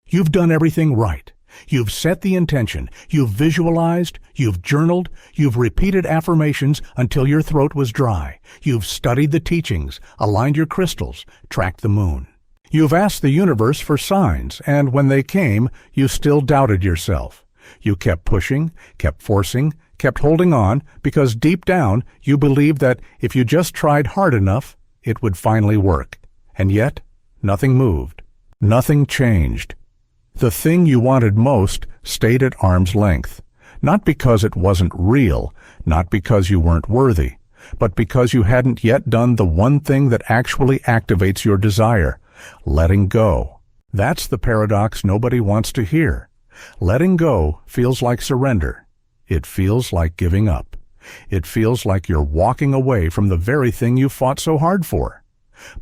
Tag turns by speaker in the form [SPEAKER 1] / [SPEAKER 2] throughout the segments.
[SPEAKER 1] You've done everything right. You've set the intention, you've visualized, you've journaled, you've repeated affirmations until your throat was dry. You've studied the teachings, aligned your crystals, tracked the moon. You've asked the universe for signs, and when they came, you still doubted yourself. You kept pushing, kept forcing, kept holding on, because deep down you believed that if you just tried hard enough, it would finally work. And yet, nothing moved. Nothing changed. The thing you wanted most stayed at arm's length, not because it wasn't real, not because you weren't worthy, but because you hadn't yet done the one thing that actually activates your desire, letting go. That's the paradox nobody wants to hear. Letting go feels like surrender. It feels like giving up. It feels like you're walking away from the very thing you fought so hard for.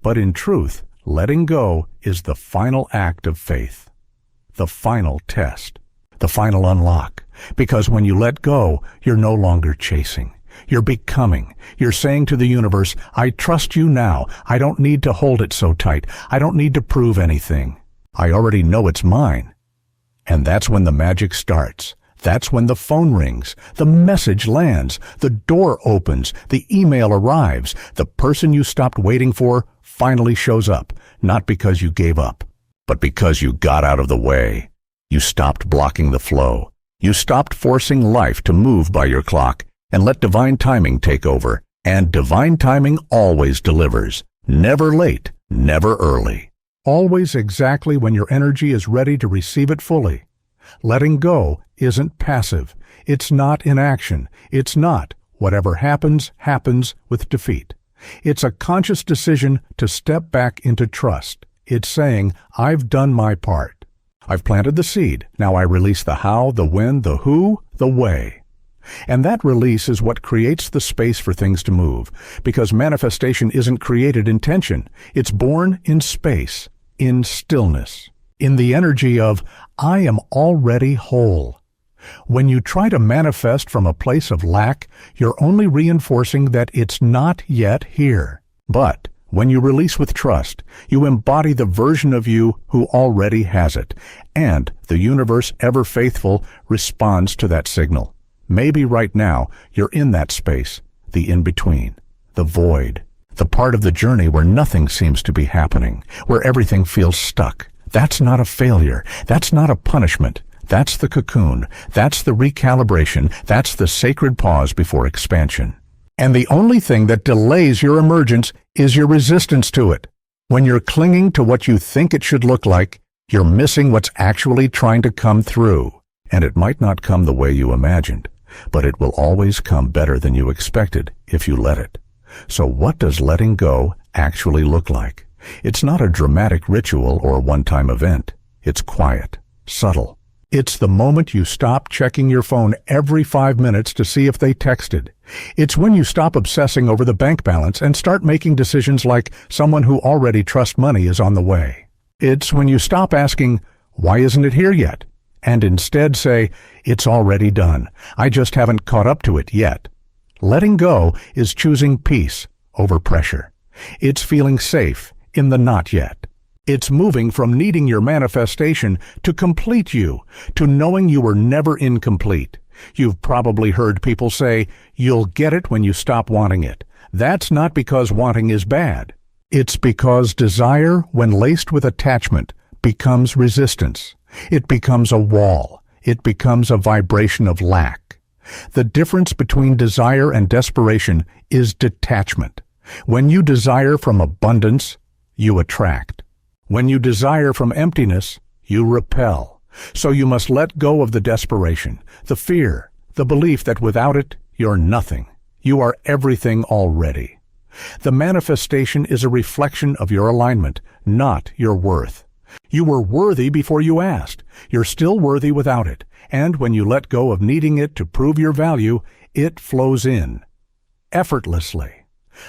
[SPEAKER 1] But in truth, letting go is the final act of faith. The final test, the final unlock, because when you let go, you're no longer chasing. You're becoming. You're saying to the universe, I trust you now. I don't need to hold it so tight. I don't need to prove anything. I already know it's mine. And that's when the magic starts. That's when the phone rings, the message lands, the door opens, the email arrives, the person you stopped waiting for finally shows up, not because you gave up, but because you got out of the way. You stopped blocking the flow. You stopped forcing life to move by your clock and let divine timing take over. And divine timing always delivers. Never late, never early. Always exactly when your energy is ready to receive it fully. Letting go isn't passive. It's not inaction. It's not whatever happens, happens with defeat. It's a conscious decision to step back into trust. It's saying, I've done my part. I've planted the seed. Now I release the how, the when, the who, the way. And that release is what creates the space for things to move, because manifestation isn't created in tension. It's born in space, in stillness, in the energy of, I am already whole. When you try to manifest from a place of lack, you're only reinforcing that it's not yet here. But when you release with trust, you embody the version of you who already has it, and the universe, ever faithful, responds to that signal. Maybe right now you're in that space, the in-between, the void, the part of the journey where nothing seems to be happening, where everything feels stuck. That's not a failure. That's not a punishment. That's the cocoon. That's the recalibration. That's the sacred pause before expansion. And the only thing that delays your emergence is your resistance to it. When you're clinging to what you think it should look like, you're missing what's actually trying to come through. And it might not come the way you imagined, but it will always come better than you expected if you let it. So what does letting go actually look like? It's not a dramatic ritual or one-time event. It's quiet, subtle. It's the moment you stop checking your phone every 5 minutes to see if they texted. It's when you stop obsessing over the bank balance and start making decisions like someone who already trusts money is on the way. It's when you stop asking, why isn't it here yet? And instead say, it's already done. I just haven't caught up to it yet. Letting go is choosing peace over pressure. It's feeling safe in the not yet. It's moving from needing your manifestation to complete you, to knowing you were never incomplete. You've probably heard people say, you'll get it when you stop wanting it. That's not because wanting is bad. It's because desire, when laced with attachment, becomes resistance. It becomes a wall. It becomes a vibration of lack. The difference between desire and desperation is detachment. When you desire from abundance, you attract. When you desire from emptiness, you repel. So you must let go of the desperation, the fear, the belief that without it, you're nothing. You are everything already. The manifestation is a reflection of your alignment, not your worth. You were worthy before you asked. You're still worthy without it. And when you let go of needing it to prove your value, it flows in, effortlessly.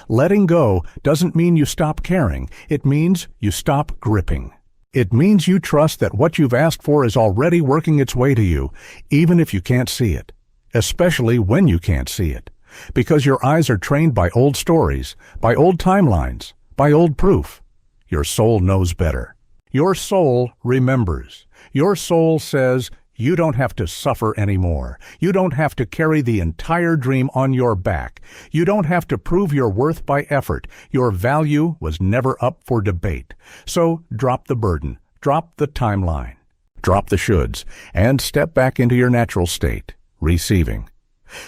[SPEAKER 1] Letting go doesn't mean you stop caring. It means you stop gripping. It means you trust that what you've asked for is already working its way to you, even if you can't see it, especially when you can't see it, because your eyes are trained by old stories, by old timelines, by old proof. Your soul knows better. Your soul remembers. Your soul says, you don't have to suffer anymore. You don't have to carry the entire dream on your back. You don't have to prove your worth by effort. Your value was never up for debate. So drop the burden, drop the timeline, drop the shoulds, and step back into your natural state, receiving.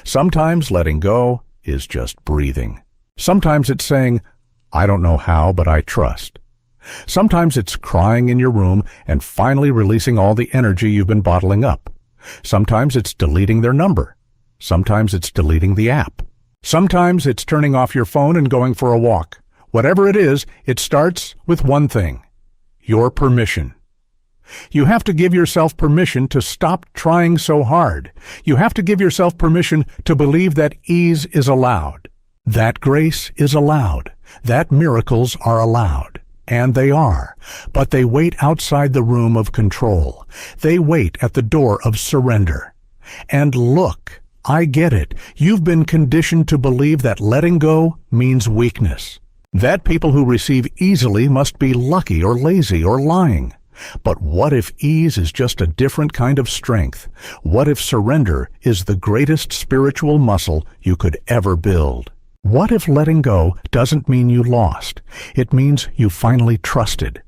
[SPEAKER 1] Sometimes letting go is just breathing. Sometimes it's saying, I don't know how, but I trust. Sometimes it's crying in your room and finally releasing all the energy you've been bottling up. Sometimes it's deleting their number. Sometimes it's deleting the app. Sometimes it's turning off your phone and going for a walk. Whatever it is, it starts with one thing: your permission. You have to give yourself permission to stop trying so hard. You have to give yourself permission to believe that ease is allowed, that grace is allowed, that miracles are allowed. And they are, but they wait outside the room of control. They wait at the door of surrender. And look, I get it. You've been conditioned to believe that letting go means weakness, that people who receive easily must be lucky or lazy or lying. But what if ease is just a different kind of strength? What if surrender is the greatest spiritual muscle you could ever build? What if letting go doesn't mean you lost? It means you finally trusted.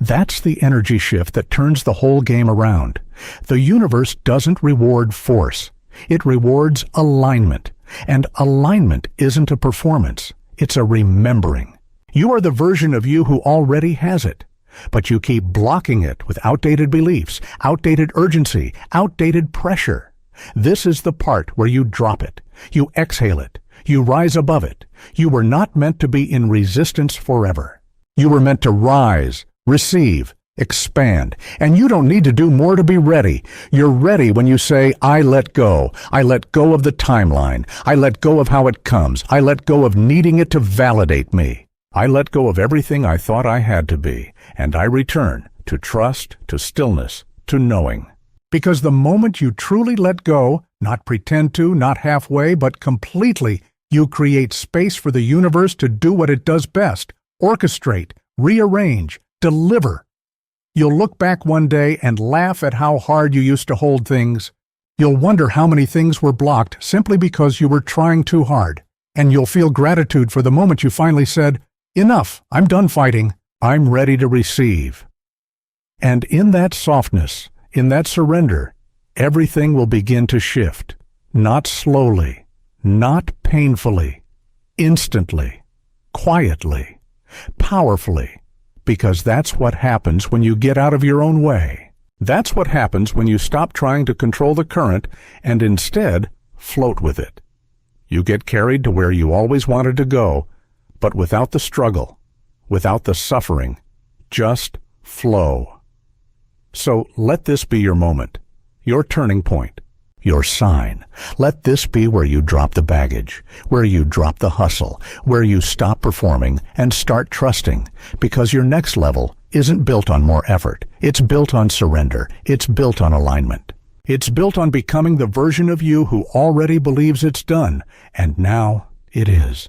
[SPEAKER 1] That's the energy shift that turns the whole game around. The universe doesn't reward force. It rewards alignment. And alignment isn't a performance. It's a remembering. You are the version of you who already has it. But you keep blocking it with outdated beliefs, outdated urgency, outdated pressure. This is the part where you drop it. You exhale it. You rise above it. You were not meant to be in resistance forever. You were meant to rise, receive, expand. And you don't need to do more to be ready. You're ready when you say, I let go. I let go of the timeline. I let go of how it comes. I let go of needing it to validate me. I let go of everything I thought I had to be. And I return to trust, to stillness, to knowing. Because the moment you truly let go, not pretend to, not halfway, but completely, you create space for the universe to do what it does best: orchestrate, rearrange, deliver. You'll look back one day and laugh at how hard you used to hold things. You'll wonder how many things were blocked simply because you were trying too hard. And you'll feel gratitude for the moment you finally said, enough, I'm done fighting. I'm ready to receive. And in that softness, in that surrender, everything will begin to shift. Not slowly, not painfully, instantly, quietly, powerfully, because that's what happens when you get out of your own way. That's what happens when you stop trying to control the current and instead float with it. You get carried to where you always wanted to go, but without the struggle, without the suffering, just flow. So let this be your moment, your turning point, your sign. Let this be where you drop the baggage, where you drop the hustle, where you stop performing and start trusting, because your next level isn't built on more effort. It's built on surrender. It's built on alignment. It's built on becoming the version of you who already believes it's done, and now it is.